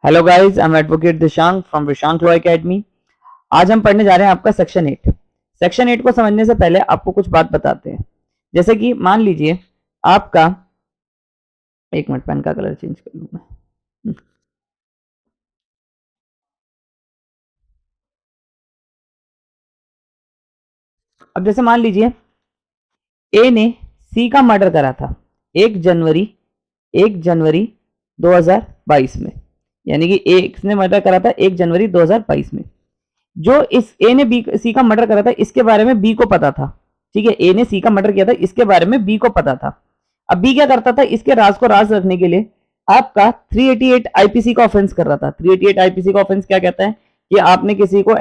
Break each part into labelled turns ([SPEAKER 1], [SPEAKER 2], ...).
[SPEAKER 1] Hello guys, I am advocate Dishank from Dishank law academy. आज हम पढ़ने जा रहे हैं आपका सेक्शन 8। सेक्शन 8 को समझने से पहले आपको कुछ बात बताते हैं। जैसे कि मान लीजिए आपका, एक मिनट, पेन का कलर चेंज कर लूं मैं। अब जैसे मान लीजिए ए ने सी का मर्डर करा था 1 जनवरी 2022 में, यानी कि एक्स ने मर्डर करा था 1 जनवरी 2022 में। जो इस ए ने बी सी का मर्डर करा था इसके बारे में बी को पता था। ठीक है, ए ने सी का मर्डर किया था, इसके बारे में बी को पता था। अब बी क्या करता था, इसके राज को राज रखने के लिए आपका 388 आईपीसी का ऑफेंस कर रहा था। 388 आईपीसी का ऑफेंस क्या कहता है कि आपने किसी को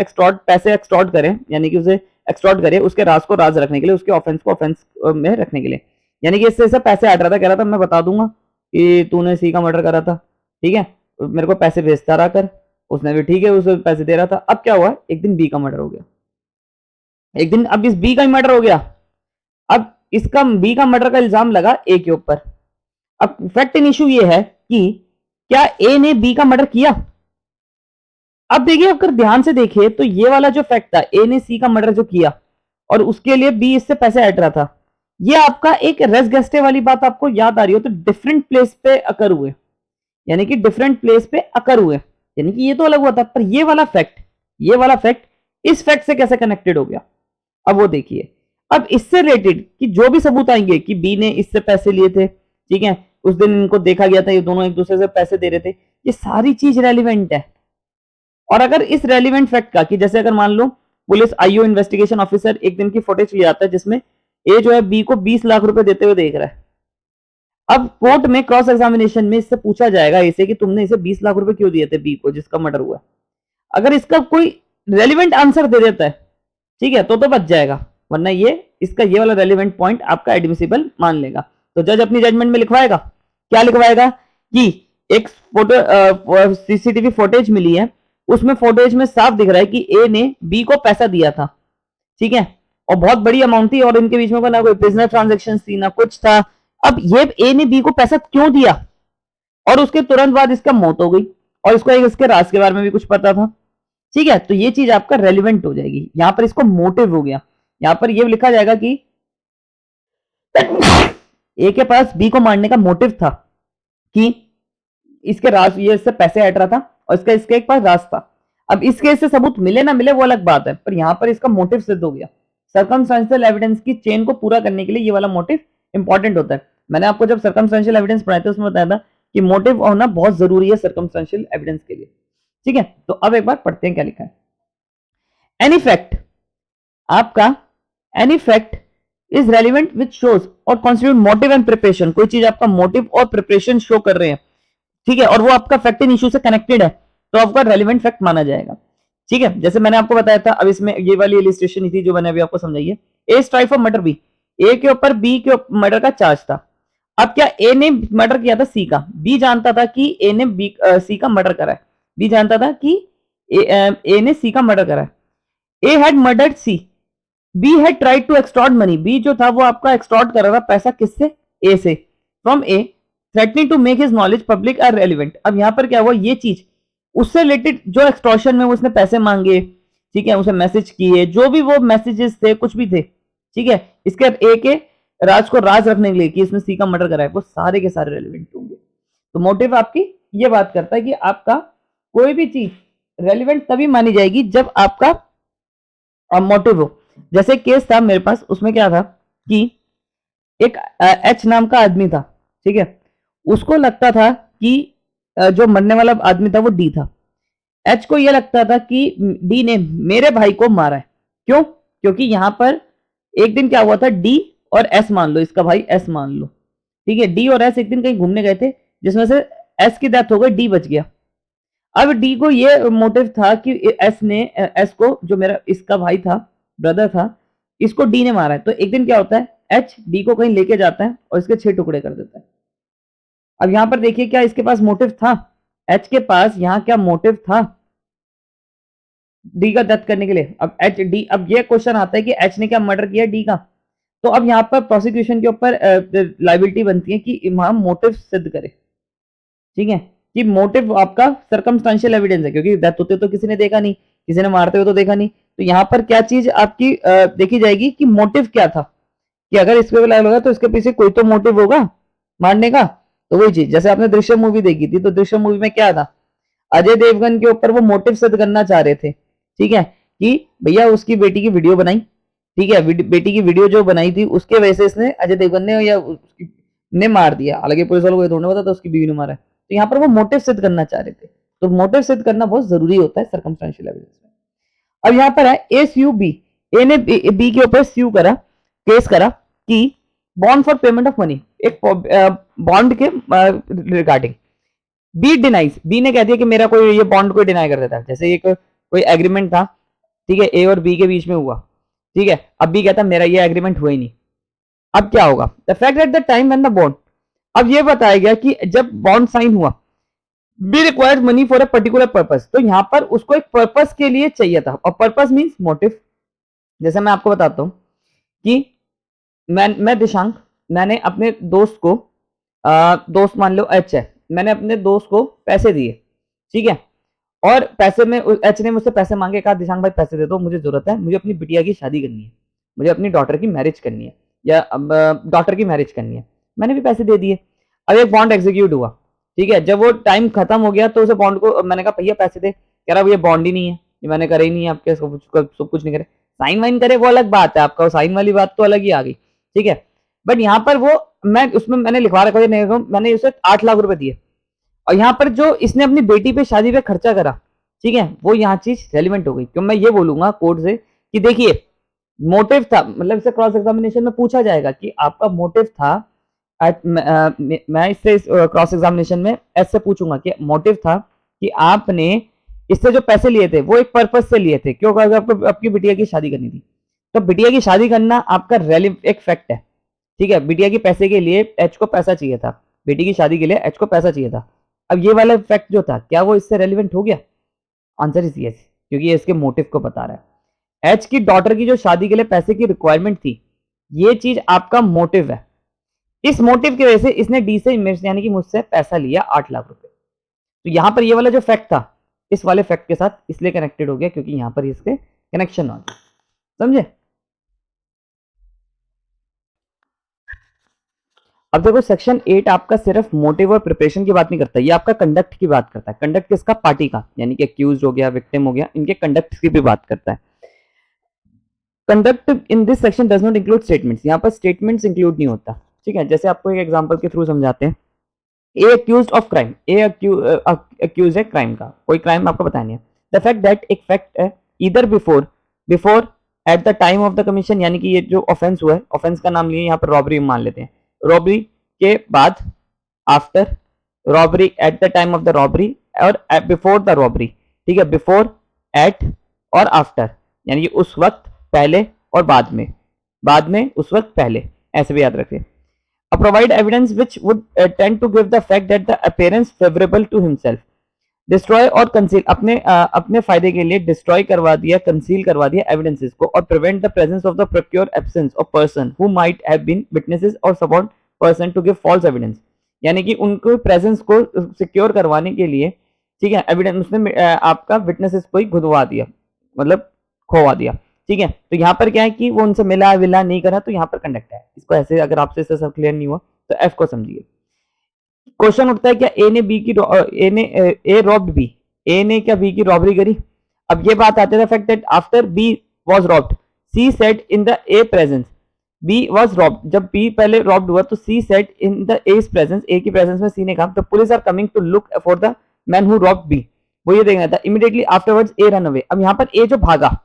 [SPEAKER 1] पैसे एक्सटॉर्ट करें, यानी कि उसे एक्सटॉर्ट करे उसके राज को राज रखने के लिए, उसके ऑफेंस को ऑफेंस में रखने के लिए। यानी कि इससे पैसे हट रहा था, कह रहा था मैं बता दूंगा कि तूने सी का मर्डर करा था, ठीक है, मेरे को पैसे भेजता रहा कर। उसने भी ठीक है, उसे पैसे दे रहा था। अब क्या हुआ, एक दिन बी का मर्डर हो गया। एक दिन अब इस बी का ही मर्डर हो गया। अब इसका बी का मर्डर का इल्जाम लगा ए के ऊपर। अब फैक्ट इन इशू ये है कि क्या ए ने बी का मर्डर किया। अब देखिए, अगर ध्यान से देखिए तो ये वाला जो फैक्ट था, ए ने सी का मर्डर जो किया और उसके लिए बी इससे पैसे हट रहा था, ये आपका एक रेस गेस्टे वाली बात आपको याद आ रही हो तो डिफरेंट प्लेस पे अकर हुए, यानी कि डिफरेंट प्लेस पे अकर हुए, यानी कि ये तो अलग हुआ था, पर ये वाला फैक्ट इस फैक्ट से कैसे कनेक्टेड हो गया, अब वो देखिए। अब इससे रिलेटेड कि जो भी सबूत आएंगे कि बी ने इससे पैसे लिए थे, ठीक है, उस दिन इनको देखा गया था, ये दोनों एक दूसरे से पैसे दे रहे थे, ये सारी चीज रेलिवेंट है। और अगर इस रेलिवेंट फैक्ट का कि जैसे अगर मान लो पुलिस आईओ इन्वेस्टिगेशन ऑफिसर एक दिन की फुटेज ले आता है जिसमें ए जो है बी को 20 लाख रुपए देते हुए देख रहा है। अब कोर्ट में क्रॉस एग्जामिनेशन में इससे पूछा जाएगा इसे कि तुमने इसे 20 लाख रुपए क्यों दिए थे बी को जिसका मर्डर हुआ। अगर इसका कोई रेलिवेंट आंसर दे देता है, ठीक है, तो बच जाएगा, वरना ये इसका ये वाला रेलिवेंट पॉइंट आपका एडमिसिबल मान लेगा। तो जज अपनी जजमेंट में लिखवाएगा, क्या लिखवाएगा कि एक फोटो सीसीटीवी फुटेज मिली है, उसमें फुटेज में साफ दिख रहा है कि ए ने बी को पैसा दिया था, ठीक है, और बहुत बड़ी अमाउंट थी और इनके बीच में ना कोई बिजनेस ट्रांजेक्शन थी ना कुछ था। अब ये ए ने बी को पैसा क्यों दिया और उसके तुरंत बाद इसका मौत हो गई और इसको इसके राज के बारे में भी कुछ पता था, ठीक है, तो ये चीज आपका रेलिवेंट हो जाएगी। यहां पर इसको मोटिव हो गया, यहां पर ये लिखा जाएगा कि ए के पास बी को मारने का मोटिव था कि इसके राज, ये इससे पैसे हट रहा था और इसका इसके एक पास राज था। अब इस केस से सबूत मिले ना मिले वो अलग बात है, पर यहां पर इसका मोटिव सिद्ध हो गया। सर्कमस्टेंशियल एविडेंस की चेन को पूरा करने के लिए ये वाला मोटिव इंपॉर्टेंट होता है। मैंने आपको जब सर्कमस्टेंशियल एविडेंस पढ़ाए थे उसमें बताया था कि मोटिव होना बहुत जरूरी है सर्कमस्टेंशियल एविडेंस के लिए, ठीक है। तो अब एक बार पढ़ते हैं क्या लिखा है। एनी फैक्ट, आपका any fact is relevant which shows और कॉन्स्टिट्यूट मोटिव एंड प्रिपरेशन, कोई चीज आपका मोटिव और प्रिपरेशन शो कर रहे हैं, ठीक है, और वो आपका फैक्ट इन इशू से कनेक्टेड है, तो आपका रेलिवेंट फैक्ट माना जाएगा, ठीक है। जैसे मैंने आपको बताया था, अब इसमें ये वाली इलिस्ट्रेशन थी जो मैंने अभी आपको समझाई है। A strike for murder B, A के ऊपर बी के मर्डर का चार्ज था। अब क्या ए ने मर्डर किया था सी का, बी जानता था कि ए ने बी सी का मर्डर करा है, बी जानता था कि ए ने सी का मर्डर करा है। A had murdered C, B had tried to extort money, B जो था वो आपका एक्सटॉर्ट कर रहा था पैसा किससे, ए से, from A, threatening to make his knowledge public are relevant. अब यहां पर क्या हुआ, ये चीज उससे रिलेटेड जो एक्सटॉर्शन में उसने पैसे मांगे, ठीक है, उसे मैसेज किए, जो भी वो मैसेजेस थे कुछ भी थे, ठीक है, इसके ए के राज को राज रखने के लिए कि इसने सी का मर्डर करा है, वो सारे के सारे रेलिवेंट होंगे। तो मोटिव आपकी ये बात करता है कि आपका कोई भी चीज रेलिवेंट तभी मानी जाएगी जब आपका मोटिव हो। जैसे केस था मेरे पास, उसमें क्या था कि एक एच नाम का आदमी था, ठीक है, उसको लगता था कि जो मरने वाला आदमी था वो डी था। एच को यह लगता था कि डी ने मेरे भाई को मारा है। क्यों? क्योंकि यहां पर एक दिन क्या हुआ था, डी और एस मान लो, इसका भाई एस मान लो, ठीक है, डी और एस एक दिन कहीं घूमने गए थे जिसमें से एस की डेथ हो गई, डी बच गया। अब डी को ये मोटिव था कि एस ने एस को, जो मेरा इसका भाई था, ब्रदर था, इसको डी ने मारा है। तो एक दिन क्या होता है, एच डी को कहीं लेके जाता है और इसके 6 टुकड़े कर देता है। अब यहां पर देखिए क्या इसके पास मोटिव था, एच के पास यहां क्या मोटिव था डी का डेथ करने के लिए। अब एच डी, अब ये क्वेश्चन आता है कि एच ने क्या मर्डर किया डी का, तो अब यहां पर प्रोसिक्यूशन के ऊपर लाइबिलिटी बनती है कि वहां मोटिव सिद्ध करे, ठीक है, कि मोटिव आपका सर्कमस्टेंशियल एविडेंस है, क्योंकि डेथ होते तो किसी ने देखा नहीं, किसी ने मारते हुए तो देखा नहीं, तो यहाँ पर क्या चीज आपकी देखी जाएगी कि मोटिव क्या था, कि अगर इस पे लगा तो इसके पीछे कोई तो मोटिव होगा मारने का। तो वही चीज, जैसे आपने दृश्यम मूवी देखी थी, तो दृश्यम मूवी में क्या था, अजय देवगन के ऊपर वो मोटिव सिद्ध करना चाह रहे थे, ठीक है, कि भैया उसकी बेटी की वीडियो बनाई, ठीक है, बेटी की वीडियो जो बनाई थी उसके वजह से इसने अजय देवगन ने या उसकी ने मार दिया, हालांकि पुलिस वालों को ये थोड़ा पता था उसकी बीवी ने मारा है, तो यहाँ पर वो मोटिव सिद्ध करना चाह रहे थे, तो मोटिव सिद्ध करना बहुत जरूरी होता है सर्कमस्टेंशियल एविडेंस में। अब यहाँ पर है एसयूबी, ए ने बी के ऊपर स्यू करा, केस करा कि bond for payment of money, एक बॉन्ड के रिगार्डिंग, बी डिनाइज, बी ने कह दिया कि मेरा कोई ये बॉन्ड को डिनाई कर देता है, जैसे एक कोई एग्रीमेंट था, ठीक है, ए और बी के बीच में हुआ, ठीक है, अब बी कहता मेरा ये एग्रीमेंट हुआ ही नहीं, अब क्या होगा, the fact eight the time when the bond, अब ये बताया गया कि जब बॉन्ड साइन हुआ, be required money for a particular purpose, तो यहां पर उसको एक पर्पस के लिए चाहिए था, और पर्पस मींस मोटिव। जैसे मैं आपको बताता हूं कि मैं दिशांक, मैंने अपने दोस्त को दोस्त मान लो एच है, मैंने अपने दोस्त को पैसे दिए, ठीक है, और पैसे में एच ने मुझसे पैसे मांगे, कहा दिशांक भाई पैसे दे दो, मुझे जरूरत है, मुझे अपनी बिटिया की शादी करनी है, मुझे अपनी डॉटर की मैरिज करनी है, या डॉटर की मैरिज करनी है, मैंने भी पैसे दे दिए, अब एक बॉन्ड एग्जीक्यूट हुआ, ठीक है, जब वो टाइम खत्म हो गया तो उसे बॉन्ड को मैंने कहा भैया पैसे दे, कह रहा ये बॉन्ड ही नहीं है, ये मैंने करे ही नहीं है, आपके सब कुछ नहीं करे, साइन वाइन करे वो अलग बात है, आपका साइन वाली बात तो अलग ही आ गई, ठीक है, बट यहाँ पर वो मैं उसमें मैंने लिखवा रखा है, मैंने उसे 8 लाख रुपए दिए, और यहाँ पर जो इसने अपनी बेटी पे शादी पे खर्चा करा, ठीक है, वो यहाँ चीज रेलिवेंट हो गई, क्यों मैं ये बोलूंगा कोर्ट से कि देखिए मोटिव था, मतलब इसे क्रॉस एग्जामिनेशन में पूछा जाएगा कि आपका मोटिव था, मैं इससे क्रॉस एग्जामिनेशन में ऐसे पूछूंगा कि मोटिव था कि आपने इससे जो पैसे लिए थे वो एक पर्पस से लिए थे, क्यों, आपको आपकी बिटिया की शादी करनी थी, तो बिटिया की शादी करना आपका एक फैक्ट है, ठीक है, बिटिया के पैसे के लिए एच को पैसा चाहिए था, बेटी की शादी के लिए एच को पैसा चाहिए था, अब ये वाला फैक्ट जो था क्या वो इससे रेलिवेंट हो गया, आंसर इज यस, क्योंकि ये इसके मोटिव को बता रहा है, एच की डॉटर की जो शादी के लिए पैसे की रिक्वायरमेंट थी, ये चीज आपका मोटिव है, इस मोटिव की वजह से इसने डी से यानी कि मुझसे पैसा लिया 8 लाख रुपए, तो यहां पर ये वाला जो फैक्ट था इस वाले फैक्ट के साथ इसलिए कनेक्टेड हो गया क्योंकि यहां पर इसके कनेक्शन आ गया, समझे। अब देखो सेक्शन 8 आपका सिर्फ मोटिव और प्रिपरेशन की बात नहीं करता, ये आपका कंडक्ट की बात करता है, कंडक्ट किसका, पार्टी का, यानी कि अक्यूज हो गया, विक्टिम हो गया, इनके कंडक्ट की भी बात करता है। Conduct in this section does not include statements, यहाँ पर स्टेटमेंट्स इंक्लूड नहीं होता, ठीक है, जैसे आपको एक एग्जांपल के थ्रू समझाते हैं, A accused of crime, A accuse है क्राइम का, कोई क्राइम आपको बताया नहीं है, द फैक्ट दैट एक फैक्ट है इधर before before at the time of the commission, यानी कि ये जो ऑफेंस हुआ है, ऑफेंस का नाम लिए यहाँ पर रॉबरी मान लेते हैं, रॉबरी के बाद, after robbery, eight the time of the robbery, और बिफोर द रॉबरी, ठीक है, बिफोर, एट और आफ्टर, यानी कि उस वक्त, पहले और बाद में उस वक्त पहले, ऐसे भी याद रखिए। Provide evidence which would tend to give the fact that the appearance favorable to himself, destroy और conceal, अपने फायदे के लिए destroy करवा दिया, conceal करवा दिया evidences को, और prevent the presence of the procure absence of person who might have been witnesses or support person to give false evidence, यानी कि उनको presence को secure करवाने के लिए, ठीक है, evidence उसने आपका witnesses को ही खुदवा दिया, मतलब खोवा दिया, ठीक है, तो यहाँ पर क्या है कि वो उनसे मिला विला नहीं करा, तो यहाँ पर कंडक्ट है, इसको ऐसे अगर आपसे इससे सब क्लियर नहीं हुआ तो एफ को समझिए। क्वेश्चन उठता है क्या ए ने बी की ए रॉब्ड बी, ए ने क्या बी की रॉबरी करी, अब ये बात आती है fact that after B was robbed C said in the A presence, B was robbed, जब बी पहले रॉब्ड हुआ तो C said in the A's presence, A की प्रेजेंस में सी ने कहा the police are coming to look for the man who robbed B, वो ये देखना था, immediately afterwards A run away, अब यहाँ पर ए जो भागा,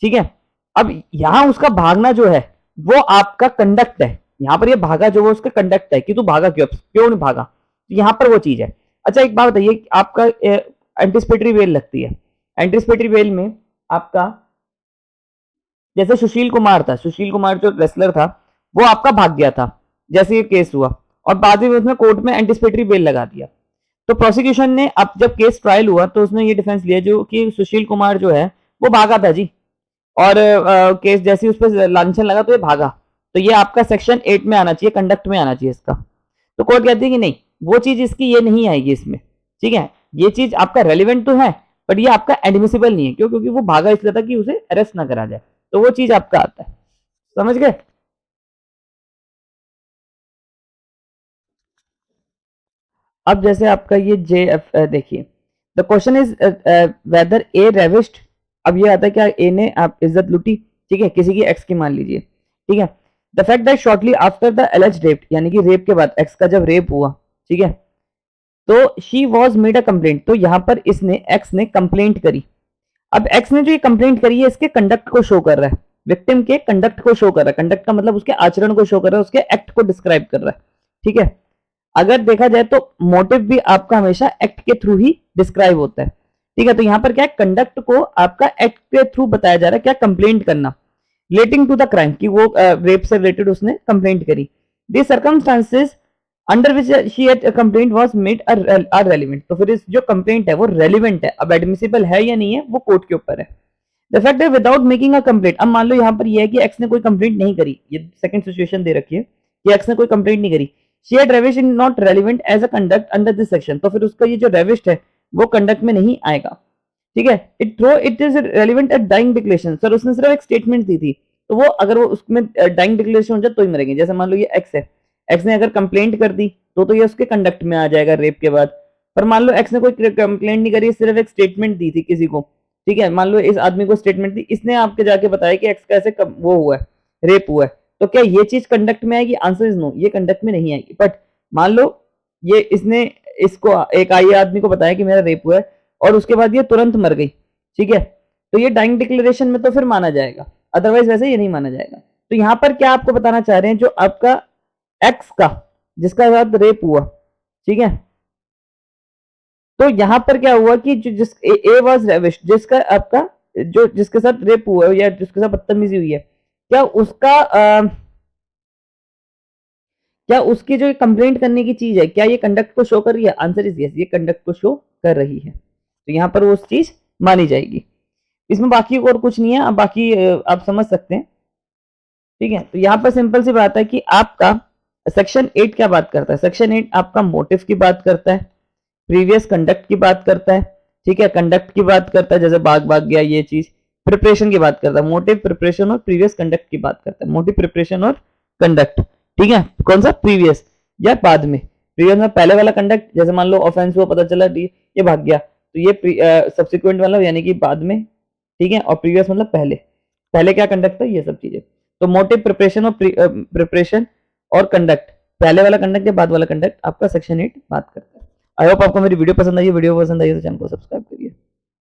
[SPEAKER 1] ठीक है, अब यहां उसका भागना जो है वो आपका कंडक्ट है, यहां पर ये भागा जो वो उसका कंडक्ट है कि तू भागा क्यों नहीं भागा, तो यहां पर वो चीज है। अच्छा एक बात बताइए, आपका एंटिसिपेटरी बेल लगती है, एंटिसिपेटरी बेल में आपका जैसे सुशील कुमार था, सुशील कुमार जो रेसलर था वो आपका भाग गया था, जैसे ये केस हुआ और बाद में उसने कोर्ट में एंटिसिपेटरी बेल लगा दिया, तो प्रोसिक्यूशन ने अब जब केस ट्रायल हुआ तो उसने ये डिफेंस लिया जो कि सुशील कुमार जो है वो भागा था जी, और केस जैसे उस पर लांछन लगा तो ये भागा, तो ये आपका सेक्शन 8 में आना चाहिए, कंडक्ट में आना चाहिए इसका, तो कोर्ट कहती है कि नहीं वो चीज इसकी ये नहीं आएगी इसमें, ठीक है, ये चीज आपका रेलिवेंट तो है बट ये आपका एडमिसिबल नहीं है। क्यों? क्योंकि वो भागा इसलिए था कि उसे अरेस्ट ना करा जाए, तो वो चीज आपका आता है। समझ गए? अब जैसे आपका ये जे एफ देखिए, द क्वेश्चन इज वेदर ए रेविस्ट, अब ये आता है क्या ए ने आप इज्जत लूटी, ठीक है, किसी की एक्स की मान लीजिए, ठीक है। The fact that shortly after the एलिज्ड rape, यानी कि रेप के बाद एक्स का जब रेप हुआ, ठीक है, तो she was made a complaint, तो यहां पर इसने एक्स ने कंप्लेंट करी। अब एक्स ने जो ये कंप्लेंट करी है इसके कंडक्ट को शो कर रहा है, विक्टिम के कंडक्ट को शो कर रहा है, कंडक्ट का मतलब उसके आचरण को शो कर रहा है, उसके एक्ट को डिस्क्राइब कर रहा है, ठीक है। अगर देखा जाए तो मोटिव भी आपका हमेशा एक्ट के थ्रू ही डिस्क्राइब होता है, ठीक है। तो यहां पर क्या है, कंडक्ट को आपका एक्ट के थ्रू बताया जा रहा है, क्या कंप्लेंट करना, रिलेटिंग टू द क्राइम, कि वो रेप से रिलेटेड उसने कंप्लेंट करी। The circumstances under which she had complaint was made are relevant, तो फिर इस जो कंप्लेंट है वो रेलिवेंट है, अब एडमिसिबल है या नहीं है वो कोर्ट के ऊपर है। द फैक्ट है विदाउट मेकिंग अ कंप्लेंट, अब मान लो यहाँ पर ये है कि एक्स ने कोई कंप्लेंट नहीं करी, ये सेकंड सिचुएशन दे रखी है कि एक्स ने कोई कंप्लेंट नहीं करी, she had ravished in not relevant as a conduct under this section, तो फिर उसका ये जो रेविस्ट है वो कंडक्ट में नहीं आएगा, ठीक है। It is relevant at dying declaration, sir उसने सिर्फ एक स्टेटमेंट दी थी, तो वो अगर वो उसमें डाइंग डिक्लेरेशन हो जाए तो ही मरेंगे। जैसे मान लो ये एक्स है, एक्स ने अगर कंप्लेंट कर दी तो ये उसके कंडक्ट में आ जाएगा रेप के बाद। पर मान लो एक्स ने कोई कंप्लेंट नहीं करी, सिर्फ एक स्टेटमेंट दी थी किसी को, ठीक है, मान लो इस आदमी को स्टेटमेंट दी, इसने आपके जाके बताया कि एक्स का ऐसे वो हुआ है, रेप हुआ है, तो क्या ये चीज कंडक्ट में आएगी? आंसर इज नो, ये कंडक्ट में नहीं आएगी। बट मान लो ये इसने इसको एक आई आदमी को बताया कि मेरा रेप हुआ है और उसके बाद ये तुरंत मर गई, ठीक है, तो ये डाइंग डिक्लेरेशन में तो फिर माना जाएगा, अदरवाइज वैसे ये नहीं माना जाएगा। तो यहां पर क्या आपको बताना चाह रहे हैं, जो आपका एक्स का जिसका साथ रेप हुआ, ठीक है, तो यहां पर क्या हुआ कि जो जिस ए वाज रेविश, जिसका आपका जो जिसके साथ रेप हुआ है या जिसके साथ बदतमीजी हुई है, क्या उसका क्या उसकी जो कंप्लेंट करने की चीज है क्या ये कंडक्ट को शो कर रही है? आंसर इज यस, ये कंडक्ट को शो कर रही है, तो यहां पर वो उस चीज मानी जाएगी। इसमें बाकी और कुछ नहीं है, अब बाकी आप समझ सकते हैं, ठीक है। तो यहाँ पर सिंपल सी बात है कि आपका सेक्शन 8 क्या बात करता है, सेक्शन 8 आपका मोटिव की बात करता है, प्रीवियस कंडक्ट की बात करता है, ठीक है, कंडक्ट की बात करता है, जैसे भाग भाग गया ये चीज, प्रिपरेशन की बात करता है, मोटिव प्रिपरेशन और प्रीवियस कंडक्ट की बात करता है, मोटिव प्रिपरेशन और कंडक्ट, ठीक है। कौन सा? प्रीवियस या बाद में। प्रीवियस में पहले वाला कंडक्ट, जैसे मान लो ऑफेंस हुआ, पता चला ये भाग गया, तो ये सब्सिक्वेंट वाला यानी कि बाद में, ठीक है, और प्रीवियस मतलब पहले, पहले क्या कंडक्ट था, ये सब चीजें। तो मोटिव प्रिपरेशन और प्रिपरेशन और कंडक्ट, पहले वाला कंडक्ट या बाद वाला कंडक्ट आपका सेक्शन 8 बात करता है। आई होप आपको मेरी वीडियो पसंद आई है, वीडियो पसंद आई तो चैनल को सब्सक्राइब